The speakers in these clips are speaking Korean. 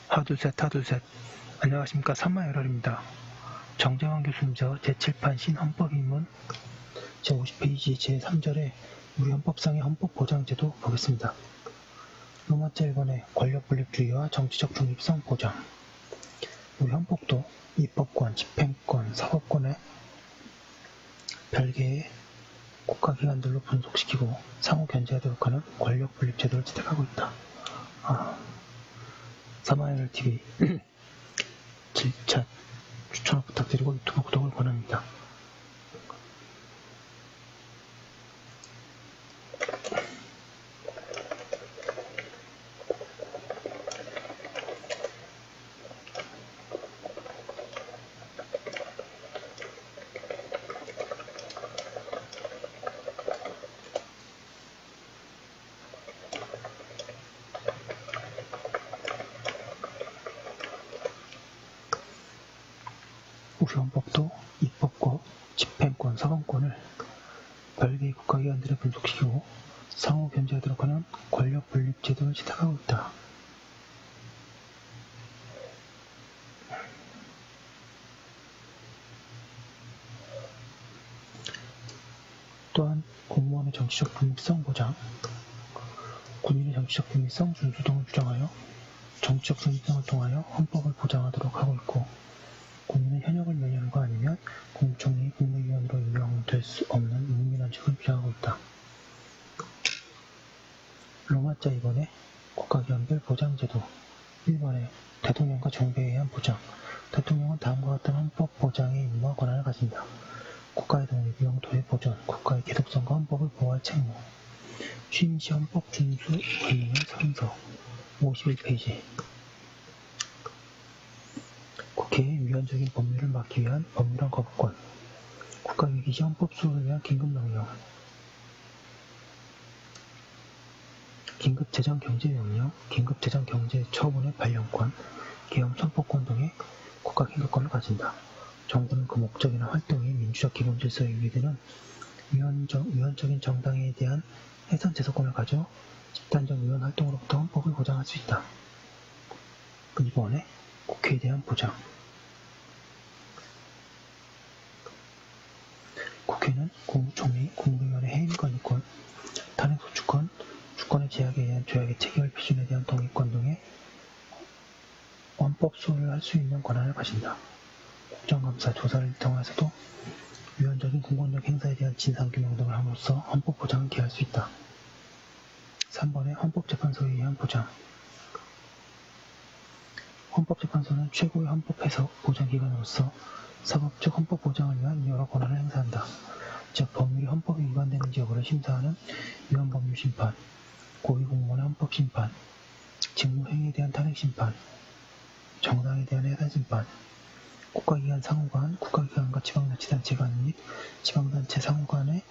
하둘셋 하둘셋. 안녕하십니까. 삼마열혈입니다. 정재환 교수님 제7판 신헌법입문 제50페이지 제3절에 우리 헌법상의 헌법보장제도 보겠습니다. 로마자 1번에 권력분립주의와 정치적 중립성 보장. 우리 헌법도 입법권, 집행권, 사법권에 별개의 국가기관들로 분속시키고 상호 견제하도록 하는 권력분립제도를 채택하고 있다. 사마열TV 질차 추천 부탁드리고 유튜브 구독을 권합니다. 우리 헌법도 입법권, 집행권, 사법권을 별개의 국가기관들에 분속시키고 상호 견제하도록 하는 권력 분립 제도를 채택하고 있다. 또한 공무원의 정치적 중립성 보장, 군인의 정치적 중립성 준수 등을 규정하여 정치적 중립성을 통하여 헌법을 보장하도록 하고 있고, 군인은 현역을 몇 년과 아니면 국무총리, 국무위원으로 임명될 수 없는 무민한직을 규정하고 있다. 로마자 2번에 국가기관별 보장제도. 1번에 대통령과 정부에 의한 보장. 대통령은 다음과 같은 헌법 보장의 임무와 권한을 가진다. 국가의 독립, 영토의 보존, 국가의 계속성과 헌법을 보호할 책무. 취임시 헌법 준수 의무의 선서. 51페이지. 국회의 위헌적인 법률을 막기 위한 법률안 거부권, 국가위기 시 헌법 수호를 위한 긴급명령, 긴급재정경제명령, 긴급재정경제처분의 발령권, 계엄 선포권 등의 국가긴급권을 가진다. 정부는 그 목적이나 활동이 민주적 기본질서에 위배되는 위헌적인 정당에 대한 해산 제소권을 가져 집단적 위헌 활동으로부터 헌법을 보장할 수 있다. 2번에 국회에 대한 보장. 국회는 국무총리, 국무위원의 해임 건의권, 탄핵 소추권, 주권의 제약에 의한 조약의 체결批准에 대한 동의권 등의 헌법 수호를 할 수 있는 권한을 가진다. 국정감사, 조사를 통해서도 위헌적인 공권력 행사에 대한 진상규명 등을 함으로써 헌법 보장을 기할 수 있다. 3번에 헌법재판소에 의한 보장. 헌법재판소는 최고의 헌법 해석 보장기관으로서 사법적 헌법 보장을 위한 여러 권한을 행사한다. 즉, 법률이 헌법에 위반되는지 여부를 심사하는 위헌법률심판, 고위공무원의 헌법심판, 직무행위에 대한 탄핵심판, 정당에 대한 해산심판, 국가기관 상호간, 국가기관과 지방자치단체 간 및 지방단체 상호간의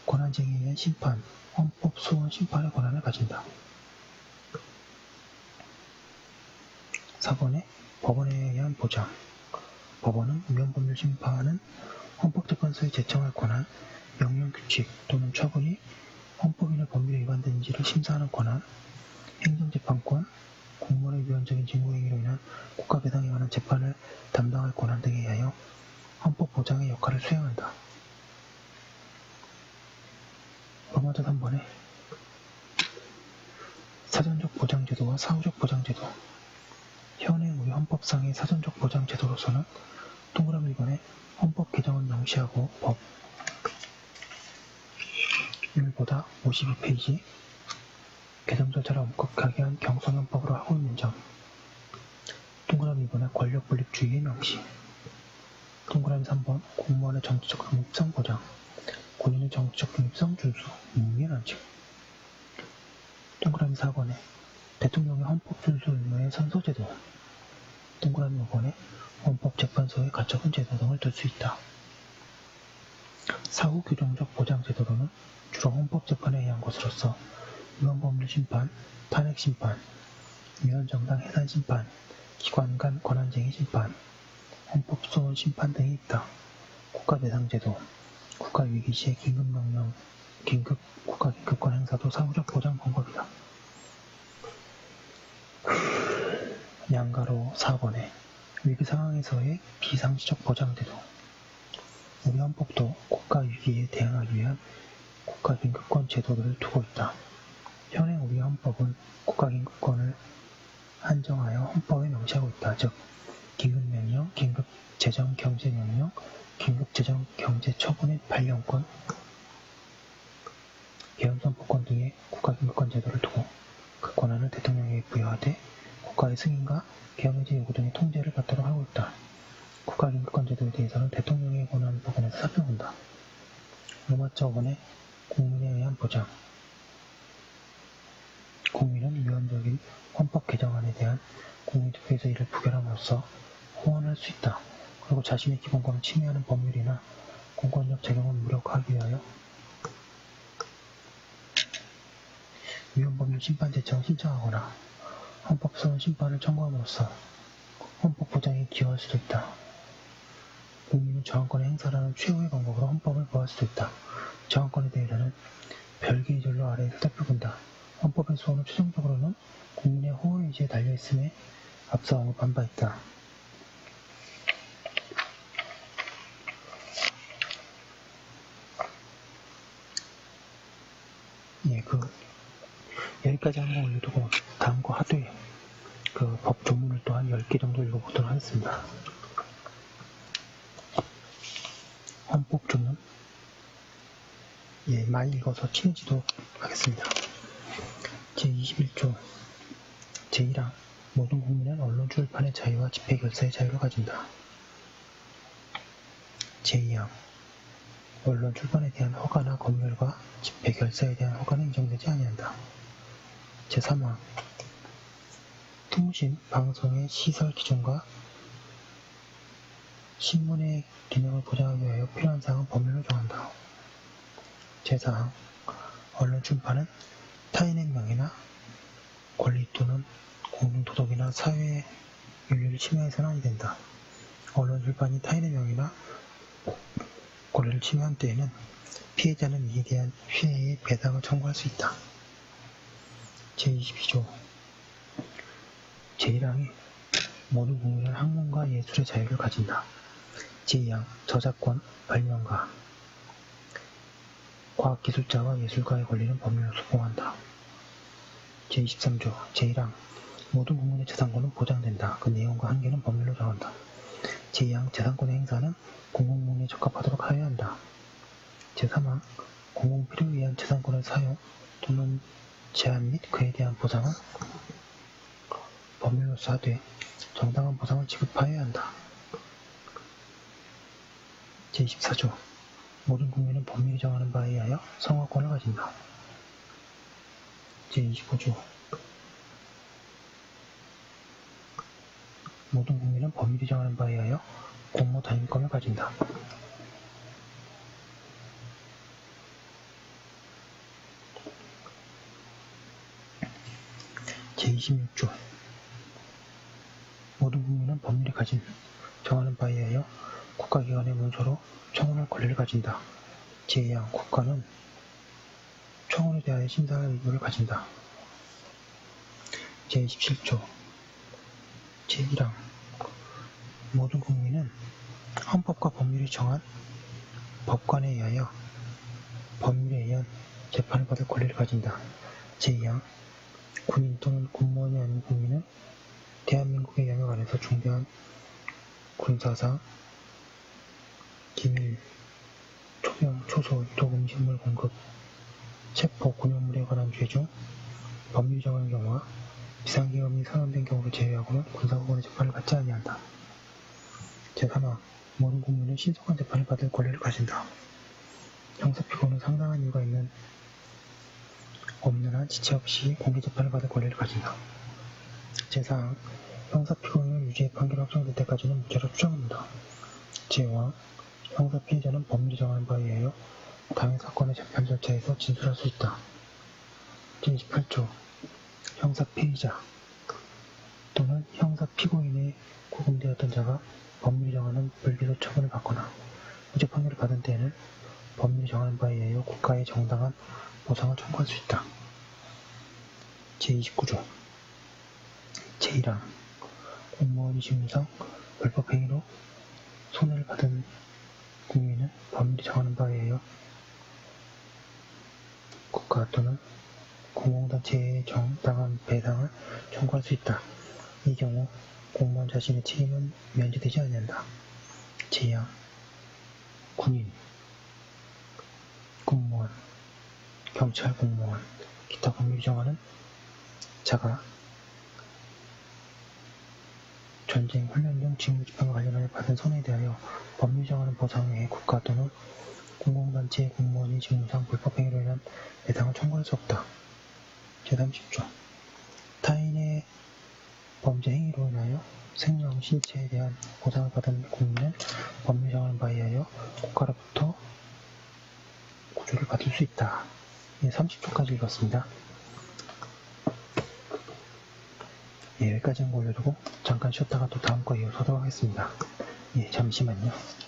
권한쟁의에 의한 심판, 헌법소원 심판의 권한을 가진다. 4번에 법원에 의한 보장. 법원은 위헌법률 심판은 헌법재판소에 제청할 권한, 명령규칙 또는 처분이 헌법이나 법률에 위반되는지를 심사하는 권한, 행정재판권, 공무원의 위헌적인 직무행위로 인한 국가배상에 관한 재판을 담당할 권한 등에 의하여 헌법 보장의 역할을 수행한다. 로마자 3번에 사전적 보장제도와 사후적 보장제도. 현행 우리 헌법상의 사전적 보장제도로서는 동그라미 1번에 헌법 개정을 명시하고 법 1보다 52페이지 개정 절차를 엄격하게 한 경성헌법으로 하고 있는 점. 동그라미 2번에 권력분립주의의 명시. 동그라미 3번 공무원의 정치적 중립성 보장, 군인의 정치적 중립성 준수, 무민한직. 동그라미 4번에 대통령의 헌법 준수 의무의 선서제도. 동그라미 5번에 헌법재판소의 가처분 제도 등을 들 수 있다. 사후 규정적 보장제도로는 주로 헌법재판에 의한 것으로서 위헌법률심판, 탄핵심판, 위헌정당 해산심판, 기관 간 권한쟁의 심판, 헌법소원 심판 등이 있다. 국가배상제도, 국가위기 시의 긴급명령, 국가긴급권 행사도 사후적 보장 방법이다. 양가로 4번에 위기 상황에서의 비상시적 보장제도. 우리 헌법도 국가 위기에 대응하기 위한 국가긴급권 제도를 두고 있다. 현행 우리 헌법은 국가긴급권을 한정하여 헌법에 명시하고 있다. 즉, 긴급명령, 긴급재정경제명령, 긴급재정경제처분의 발령권, 계엄선포권 등의 국가긴급권 제도를 두고 그 권한을 대통령에게 부여하되 국가의 승인과 계엄해제 요구 등의 통제를 받도록 하고 있다. 국가긴급권 제도에 대해서는 대통령의 권한 부분에서 살펴본다. 로마자 5번의 국민에 의한 보장. 국민은 위헌적인 헌법 개정안에 대한 국민투표에서 이를 부결함으로써 호언할 수 있다. 그리고 자신의 기본권을 침해하는 법률이나 공권력 적용을 무력화하기 위하여 위헌법률 심판 제청을 신청하거나 헌법소원 심판을 청구함으로써 헌법 보장에 기여할 수도 있다. 국민은 저항권의 행사라는 최후의 방법으로 헌법을 보호할 수도 있다. 저항권에 대해서는 별개의 절로 아래에서 살펴본다. 헌법의 소원은 최종적으로는 국민의 호언 의지에 달려있음에 앞서 언급한 바 있다. 여기까지 한번 올려두고 다음 거 하되 법 조문을 또한 10개 정도 읽어보도록 하겠습니다. 헌법 조문 많이 읽어서 친해지도록 하겠습니다. 제21조 제1항 모든 국민은 언론 출판의 자유와 집회 결사의 자유를 가진다. 제2항 언론 출판에 대한 허가나 검열과 집회 결사에 대한 허가는 인정되지 아니한다. 제3항 통신, 방송의 시설 기준과 신문의 기능을 보장하기 위하여 필요한 사항은 법률로 정한다. 제4항 언론 출판은 타인의 명예나 권리 또는 공동도덕이나 사회의 윤리를 침해해서는 아니 된다. 언론 출판이 타인의 명예나 권리를 침해한 때에는 피해자는 이에 대한 피해의 배상을 청구할 수 있다. 제22조 제1항이 모든 국민은 학문과 예술의 자유를 가진다. 제2항 저작권, 발명가, 과학기술자와 예술가의 권리는 법률로 보호한다. 제23조 제1항 모든 국민의 재산권은 보장된다. 그 내용과 한계는 법률로 정한다. 제2항 재산권의 행사는 공공복리에 적합하도록 하여야 한다. 제3항 공공필요에 의한 재산권의 사용 또는 제한 및 그에 대한 보상은 법률로서 하되 정당한 보상을 지급하여야 한다. 제24조 모든 국민은 법률이 정하는 바에 의하여 성화권을 가진다. 제25조 모든 국민은 법률이 정하는 바에 의하여 공모 다임권을 가진다. 제26조 모든 국민은 법률이 정하는 바에 의하여 국가기관의 문서로 청원할 권리를 가진다. 제2항 국가는 청원에 대하여 심사할 의무를 가진다. 제27조 제1항 모든 국민은 헌법과 법률이 정한 법관에 의하여 법률에 의한 재판을 받을 권리를 가진다. 제2항 군인 또는 군무원이 아닌 국민은 대한민국의 영역 안에서 중대한 군사상, 기밀, 초병, 초소, 유독 음식물 공급, 체포, 군용물에 관한 죄 중 법률이 정하는 경우와 비상계엄이 선언된 경우를 제외하고는 군사법원의 재판을 받지 아니한다. 제3항 모든 국민은 신속한 재판을 받을 권리를 가진다. 형사피고는 상당한 이유가 없는 한 지체 없이 공개재판을 받을 권리를 가진다. 제4항 형사피고인은 유죄의 판결이 확정될 때까지는 무죄로 추정한다. 제5항 형사피해자는 법률이 정하는 바에 의하여 당해 사건의 재판 절차에서 진술할 수 있다. 제28조 형사피의자 또는 형사피고인에 구금되었던 자가 법률이 정하는 불기소 처분을 받거나 무죄 판결을 받은 때에는 법률이 정하는 바에 의하여 국가의 정당한 보상을 청구할 수 있다. 제29조 제1항 공무원이 직무상 불법행위로 손해를 받은 국민은 법률이 정하는 바에 의하여 국가 또는 공공단체에 정당한 배상을 청구할 수 있다. 이 경우 공무원 자신의 책임은 면제되지 않는다. 재양, 군인, 공무원, 경찰 공무원, 기타 법률이 정하는 자가 전쟁, 훈련용 직무집행과 관련하여 받은 손해에 대하여 법률이 정하는 보상 외에 국가 또는 공공단체의 공무원이 직무상 불법행위로 인한 배상을 청구할 수 없다. 제30조 타인의 범죄 행위로 인하여 생명, 신체에 대한 보상을 받은 국민은 법률이 정하는 바에 의하여 국가로부터 구조를 받을 수 있다. 30조까지 읽었습니다. 여기까지 한거 올려두고 잠깐 쉬었다가 또 다음 거 이어서 하도록 하겠습니다. 잠시만요.